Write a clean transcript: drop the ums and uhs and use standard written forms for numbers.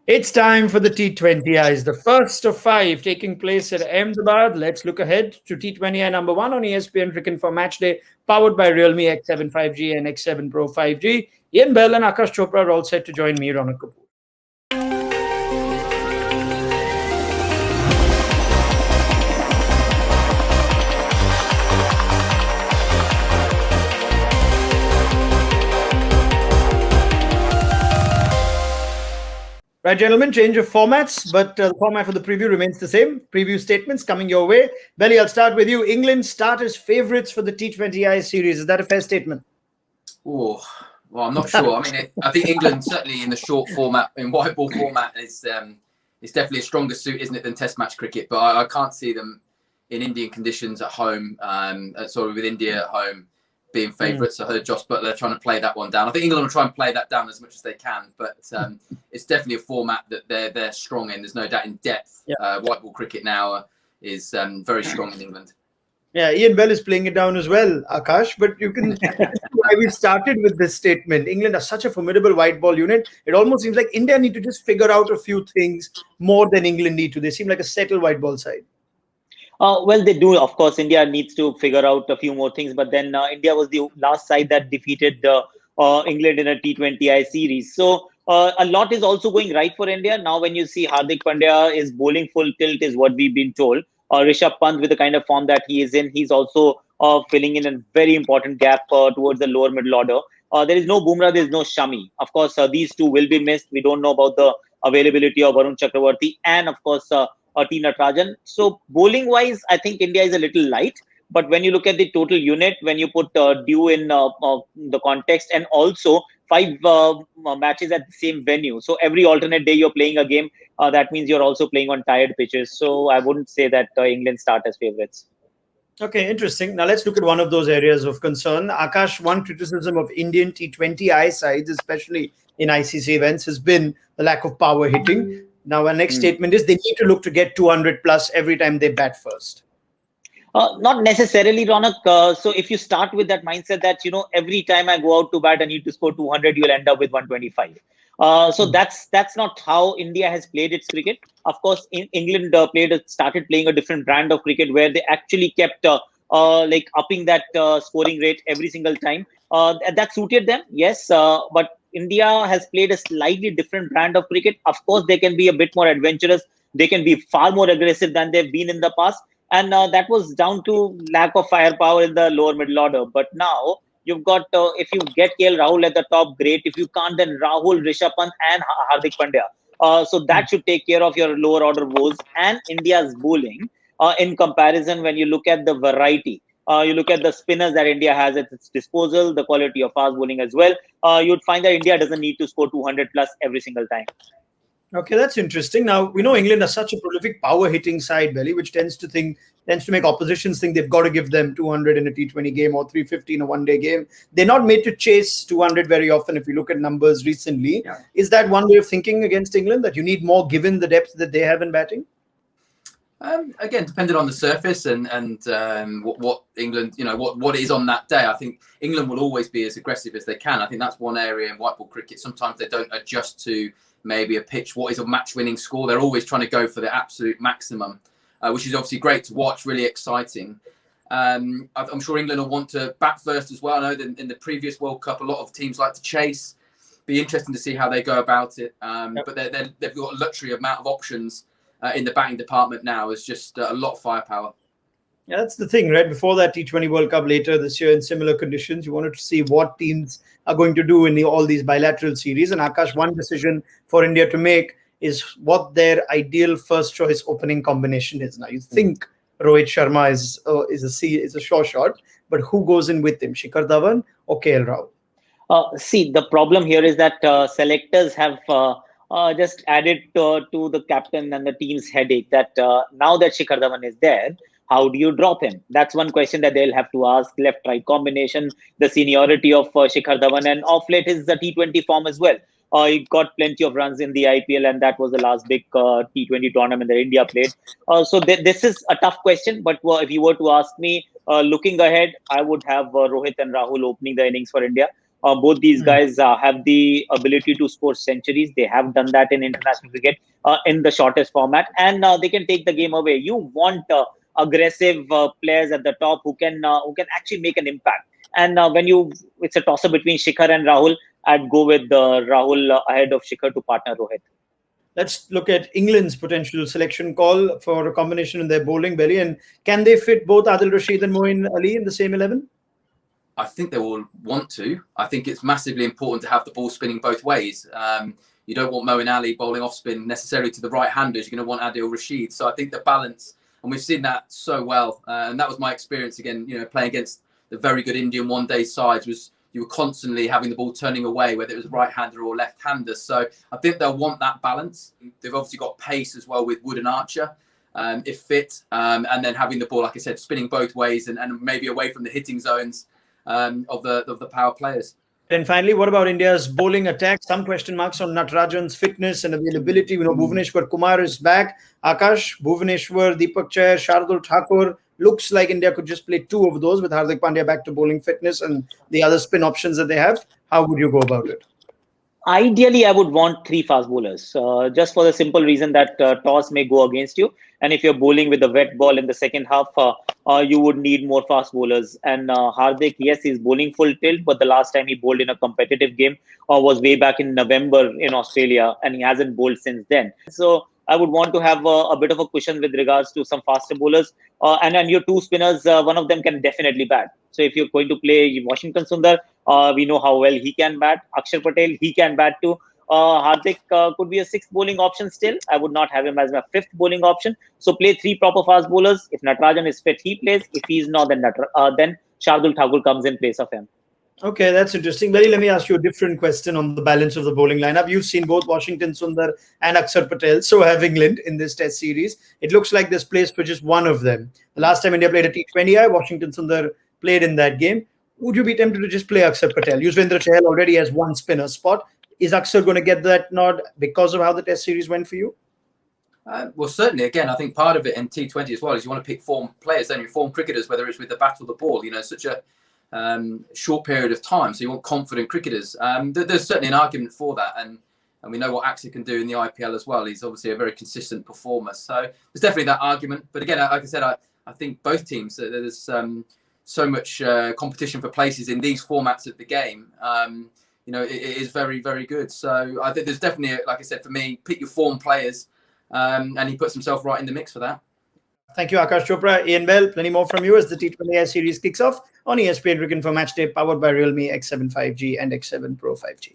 It's time for the T20Is, the first of five taking place at Ahmedabad. Let's look ahead to T20I number one on ESPNcricinfo Match Day, powered by Realme X7 5G and X7 Pro 5G. Ian Bell and Aakash Chopra are all set to join me, Ronak Kapoor. Right, gentlemen, change of formats, but the format for the preview remains the same. Preview statements coming your way. Belly, I'll start with you. England start as favourites for the T20I series. Is that a fair statement? Oh, well, I'm not sure. I mean, I think England, certainly in the short format, in white ball format, is definitely a stronger suit, isn't it, than Test match cricket. But I can't see them in Indian conditions at home, with India at home, being favourites. I heard Josh Butler trying to play that one down. I think England will try and play that down as much as they can, but it's definitely a format that they're strong in. There's no doubt in depth. Yeah. White ball cricket now is very strong in England. Yeah, Ian Bell is playing it down as well, Aakash. But you can see why we started with this statement. England are such a formidable white ball unit. It almost seems like India need to just figure out a few things more than England need to. They seem like a settled white ball side. Well, they do. Of course, India needs to figure out a few more things. But then India was the last side that defeated England in a T20I series. So a lot is also going right for India. Now, when you see Hardik Pandya is bowling full tilt is what we've been told. Rishabh Pant with the kind of form that he is in, he's also filling in a very important gap towards the lower middle order. There is no Bumrah, there is no Shami. Of course, these two will be missed. We don't know about the availability of Varun Chakravarti and, of course, T. Natarajan. So bowling-wise, I think India is a little light. But when you look at the total unit, when you put Dew in the context, and also 5 matches at the same venue. So every alternate day you're playing a game. That means you're also playing on tired pitches. So I wouldn't say that England start as favourites. Okay, interesting. Now let's look at one of those areas of concern. Akash, one criticism of Indian T20I sides, especially in ICC events, has been the lack of power hitting. Now, our next statement is they need to look to get 200 plus every time they bat first. Not necessarily, Ronak. So if you start with that mindset that, every time I go out to bat, I need to score 200, you'll end up with 125. So that's not how India has played its cricket. Of course, England started playing a different brand of cricket where they actually kept upping that scoring rate every single time. That suited them, yes. But India has played a slightly different brand of cricket. Of course, they can be a bit more adventurous. They can be far more aggressive than they've been in the past. And that was down to lack of firepower in the lower middle order. But now you've got, if you get KL Rahul at the top, great. If you can't, then Rahul, Rishabh Pant and Hardik Pandya. So that should take care of your lower order woes. And India's bowling, in comparison, when you look at the variety, you look at the spinners that India has at its disposal, the quality of fast bowling as well, you'd find that India doesn't need to score 200 plus every single time. Okay, that's interesting. Now, we know England are such a prolific power-hitting side, Belly, which tends to make oppositions think they've got to give them 200 in a T20 game or 350 in a one-day game. They're not made to chase 200 very often if you look at numbers recently. Yeah. Is that one way of thinking against England, that you need more given the depth that they have in batting? Again, depending on the surface and what England, what is on that day. I think England will always be as aggressive as they can. I think that's one area in white ball cricket. Sometimes they don't adjust to maybe a pitch, what is a match-winning score. They're always trying to go for the absolute maximum, which is obviously great to watch, really exciting. I'm sure England will want to bat first as well. I know that in the previous World Cup, a lot of teams like to chase. Be interesting to see how they go about it. But they've got a luxury amount of options in the batting department now. Is just a lot of firepower. Yeah, that's the thing, right? Before that T20 World Cup later this year in similar conditions, you wanted to see what teams are going to do in all these bilateral series. And Aakash, one decision for India to make is what their ideal first choice opening combination is. Now, you think Rohit Sharma is a sure shot, but who goes in with him, Shikhar Dhawan or KL Rahul? See, the problem here is that selectors have just added to the captain and the team's headache that now that Shikhar Dhawan is there, how do you drop him? That's one question that they'll have to ask. Left-right combination, the seniority of Shikhar Dhawan, and off late his T20 form as well. He got plenty of runs in the IPL, and that was the last big T20 tournament that India played. So this is a tough question, but if you were to ask me, looking ahead, I would have Rohit and Rahul opening the innings for India. Both these guys have the ability to score centuries. They have done that in international cricket in the shortest format, and they can take the game away. You want aggressive players at the top who can actually make an impact. And it's a toss-up between Shikhar and Rahul. I'd go with Rahul ahead of Shikhar to partner Rohit. Let's look at England's potential selection call for a combination in their bowling belly. And can they fit both Adil Rashid and Moeen Ali in the same 11? I think they will want to. I think it's massively important to have the ball spinning both ways. You don't want Moeen Ali bowling off spin necessarily to the right-handers. You're going to want Adil Rashid. So I think the balance, and we've seen that so well. And that was my experience again, playing against the very good Indian one-day sides, was you were constantly having the ball turning away, whether it was right-hander or left-hander. So I think they'll want that balance. They've obviously got pace as well with Wood and Archer, if fit. And then having the ball, like I said, spinning both ways and maybe away from the hitting zones of the power players. And finally, what about India's bowling attack? Some question marks on Natarajan's fitness and availability. Bhuvaneshwar Kumar is back. Aakash, Bhuvaneshwar, Deepak Chair, Shardul Thakur. Looks like India could just play two of those with Hardik Pandya back to bowling fitness and the other spin options that they have. How would you go about it? Ideally, I would want 3 fast bowlers, just for the simple reason that toss may go against you. And if you're bowling with a wet ball in the second half, you would need more fast bowlers. And Hardik, yes, he's bowling full tilt, but the last time he bowled in a competitive game was way back in November in Australia, and he hasn't bowled since then. So I would want to have a bit of a cushion with regards to some faster bowlers. And then your 2 spinners, one of them can definitely bat. So if you're going to play Washington Sundar, we know how well he can bat. Akshar Patel, he can bat too. Hardik could be a 6th bowling option still. I would not have him as my 5th bowling option. So play 3 proper fast bowlers. If Natarajan is fit, he plays. If he's not, then Shardul Thakur comes in place of him. Okay, that's interesting. Let me ask you a different question on the balance of the bowling lineup. You've seen both Washington Sundar and Akshar Patel. So have England in this test series. It looks like there's place for just one of them. The last time India played a T20I, Washington Sundar played in that game. Would you be tempted to just play Akshar Patel? Yuzvendra Chahal already has 1 spinner spot. Is Akshar going to get that nod because of how the test series went for you? Well, certainly. Again, I think part of it in T20 as well is you want to pick form players, don't you? Form cricketers, whether it's with the bat or the ball. Such a short period of time, so you want confident cricketers. There's certainly an argument for that, and we know what Akshar can do in the IPL as well. He's obviously a very consistent performer, so there's definitely that argument. But again, like I said, I think both teams, there's so much competition for places in these formats of the game. It is very, very good. So I think there's definitely, like I said, for me, pick your form players, and he puts himself right in the mix for that. Thank you, Aakash Chopra. Ian Bell, plenty more from you as the T20I series kicks off on ESPNcricinfo Matchday, powered by Realme X7 5G and X7 Pro 5G.